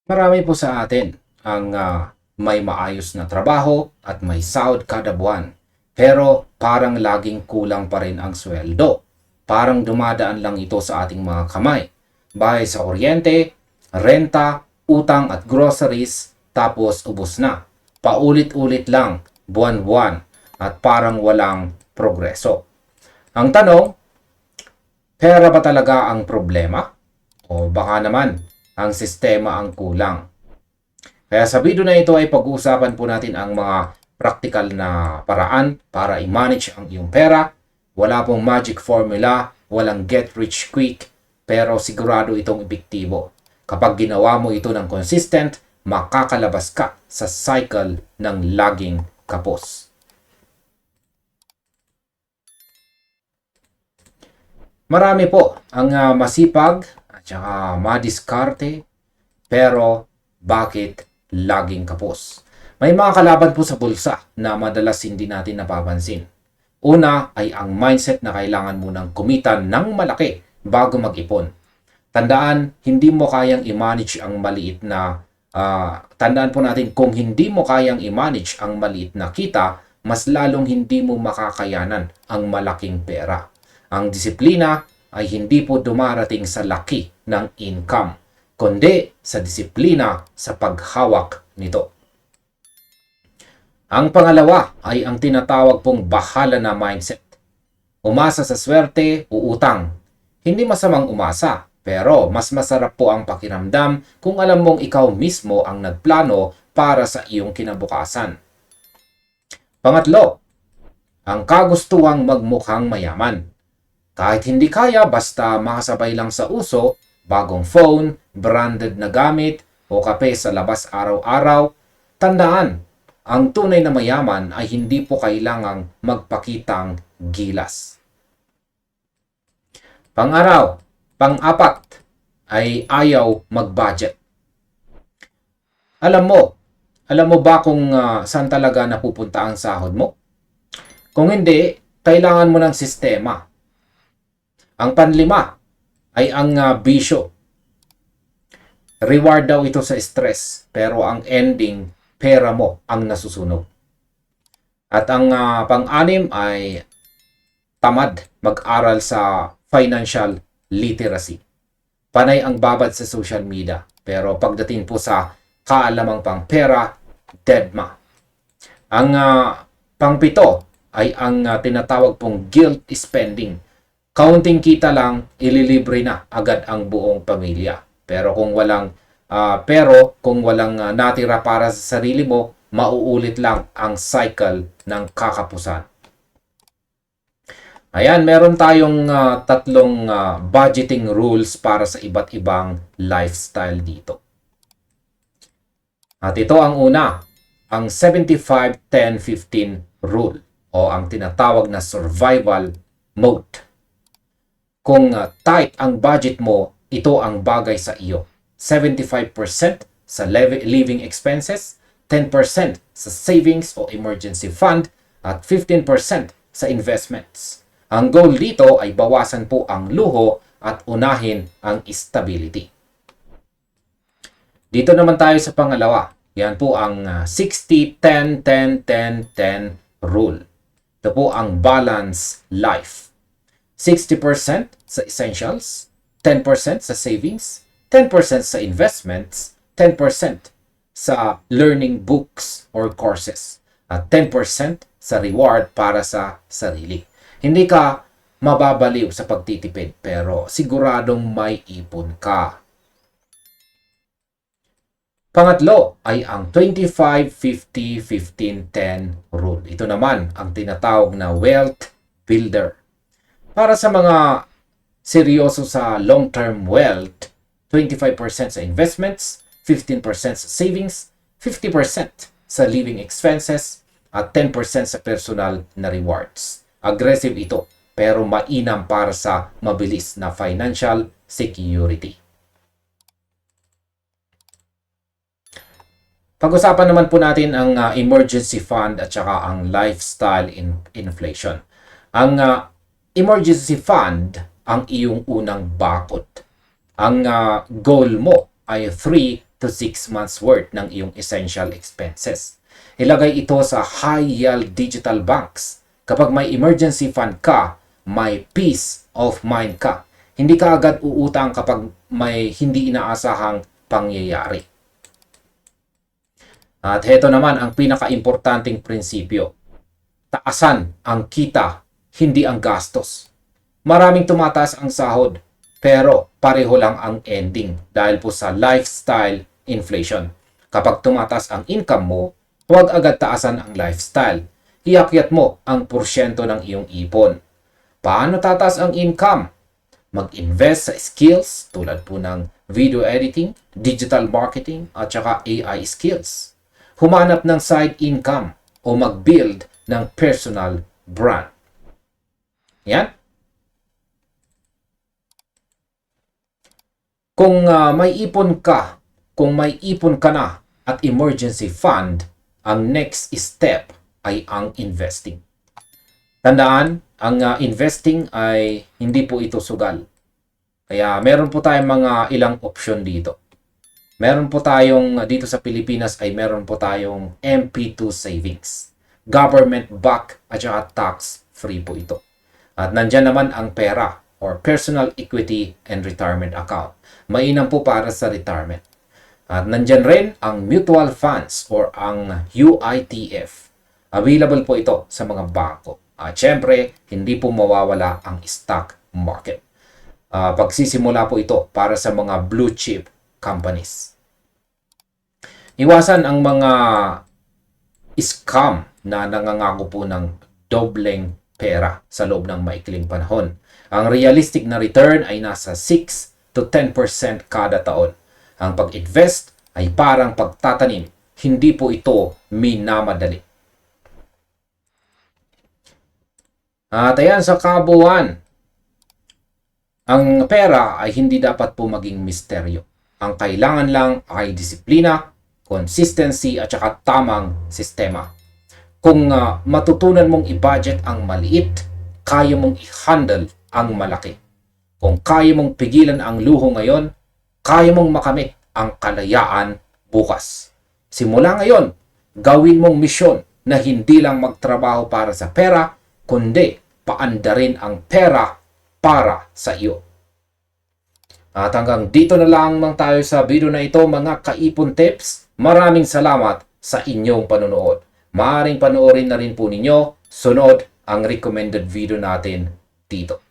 Marami po sa atin ang may maayos na trabaho at may sahod kada buwan. Pero parang laging kulang pa rin ang sweldo. Parang dumadaan lang ito sa ating mga kamay. Bahay sa kuryente, renta, utang at groceries, tapos ubos na. Paulit-ulit lang, buwan-buwan, at parang walang progreso. Ang tanong, pera ba talaga ang problema? O baka naman, ang sistema ang kulang? Kaya sa video na ito ay pag-uusapan po natin ang mga practical na paraan para i-manage ang iyong pera. Wala pong magic formula, walang get rich quick, pero sigurado itong epektibo. Kapag ginawa mo ito ng consistent, makakalabas ka sa cycle ng laging kapos. Marami po ang masipag at saka madiskarte, pero bakit laging kapos? May mga kalaban po sa bulsa na madalas hindi natin napapansin. Una ay ang mindset na kailangan mo ng kumita ng malaki bago mag-ipon. Tandaan, hindi mo kayang i-manage ang maliit na tandaan po natin, kung hindi mo kayang i-manage ang maliit na kita, mas lalong hindi mo makakayanan ang malaking pera. Ang disiplina ay hindi po dumarating sa laki ng income, kundi sa disiplina sa paghawak nito. Ang pangalawa ay ang tinatawag pong bahala na mindset. Umasa sa swerte o utang. Hindi masamang umasa, pero mas masarap po ang pakiramdam kung alam mong ikaw mismo ang nagplano para sa iyong kinabukasan. Pangatlo, ang kagustuhang magmukhang mayaman. Kahit hindi kaya, basta makasabay lang sa uso, bagong phone, branded na gamit, o kape sa labas araw-araw, tandaan, ang tunay na mayaman ay hindi po kailangang magpakitang gilas. Pang-apat ay ayaw mag-budget. Alam mo ba kung saan talaga napupunta ang sahod mo? Kung hindi, kailangan mo ng sistema. Ang panlima ay ang bisyo. Reward daw ito sa stress, pero ang ending, pera mo ang nasusunog. At ang pang-anim ay tamad mag-aral sa financial literacy. Panay ang babad sa social media, pero pagdating po sa kaalamang pang pera, deadma. Ang pang-pito ay ang tinatawag pong guilt spending. Kaunting kita lang, ililibre na agad ang buong pamilya. Pero kung walang natira para sa sarili mo, mauulit lang ang cycle ng kakapusan. Ayan, meron tayong tatlong budgeting rules para sa iba't ibang lifestyle dito. At ito ang una, ang 75-10-15 rule o ang tinatawag na survival mode. Kung tight ang budget mo, ito ang bagay sa iyo. 75% sa living expenses, 10% sa savings o emergency fund, at 15% sa investments. Ang goal dito ay bawasan po ang luho at unahin ang stability. Dito naman tayo sa pangalawa. Yan po ang 60-10-10-10-10 rule. Ito po ang balance life. 60% sa essentials, 10% sa savings, 10% sa investments, 10% sa learning books or courses, at 10% sa reward para sa sarili. Hindi ka mababaliw sa pagtitipid, pero siguradong may ipon ka. Pangatlo ay ang 25-50-15-10 rule. Ito naman ang tinatawag na wealth builder. Para sa mga seryoso sa long-term wealth, 25% sa investments, 15% sa savings, 50% sa living expenses, at 10% sa personal na rewards. Aggressive ito, pero mainam para sa mabilis na financial security. Pag-usapan naman po natin ang emergency fund at saka ang lifestyle inflation. Ang emergency fund ang iyong unang bakod. Ang goal mo ay 3 to 6 months worth ng iyong essential expenses. Ilagay ito sa high-yield digital banks. Kapag may emergency fund ka, may peace of mind ka. Hindi ka agad uutang kapag may hindi inaasahang pangyayari. At heto naman ang pinaka-importanting prinsipyo. Taasan ang kita, hindi ang gastos. Maraming tumataas ang sahod, pero pareho lang ang ending dahil po sa lifestyle inflation. Kapag tumataas ang income mo, huwag agad taasan ang lifestyle. Iakyat mo ang porsyento ng iyong ipon. Paano tataas ang income? Mag-invest sa skills tulad po ng video editing, digital marketing at saka AI skills. Humanap ng side income o mag-build ng personal brand. Yan. Kung may ipon ka na at emergency fund, ang next step ay ang investing. Tandaan, ang investing ay hindi po ito sugal. Kaya meron po tayong mga ilang option dito. Meron po tayong, dito sa Pilipinas ay meron po tayong MP2 savings. Government back at saka tax free po ito. At nandyan naman ang pera or personal equity and retirement account. Mainam po para sa retirement. At nandyan rin ang mutual funds or ang UITF. Available po ito sa mga bangko. At syempre, hindi po mawawala ang stock market. Pagsisimula po ito para sa mga blue chip companies. Iwasan ang mga scam na nangangako po ng dobleng pera sa loob ng maikling panahon. Ang realistic na return ay nasa 6 to 10% kada taon. Ang pag-invest ay parang pagtatanim. Hindi po ito minamadali. At ayan sa kabuuan, ang pera ay hindi dapat po maging misteryo. Ang kailangan lang ay disiplina, consistency at saka tamang sistema. Kung matutunan mong i-budget ang maliit, kaya mong i-handle ang malaki. Kung kaya mong pigilan ang luho ngayon, kaya mong makamit ang kalayaan bukas. Simula ngayon, gawin mong misyon na hindi lang magtrabaho para sa pera, kundi paandarin ang pera para sa iyo. At hanggang dito na lang tayo sa video na ito mga kaipon tips. Maraming salamat sa inyong panonood. Maaaring panoorin na rin po ninyo sunod ang recommended video natin dito.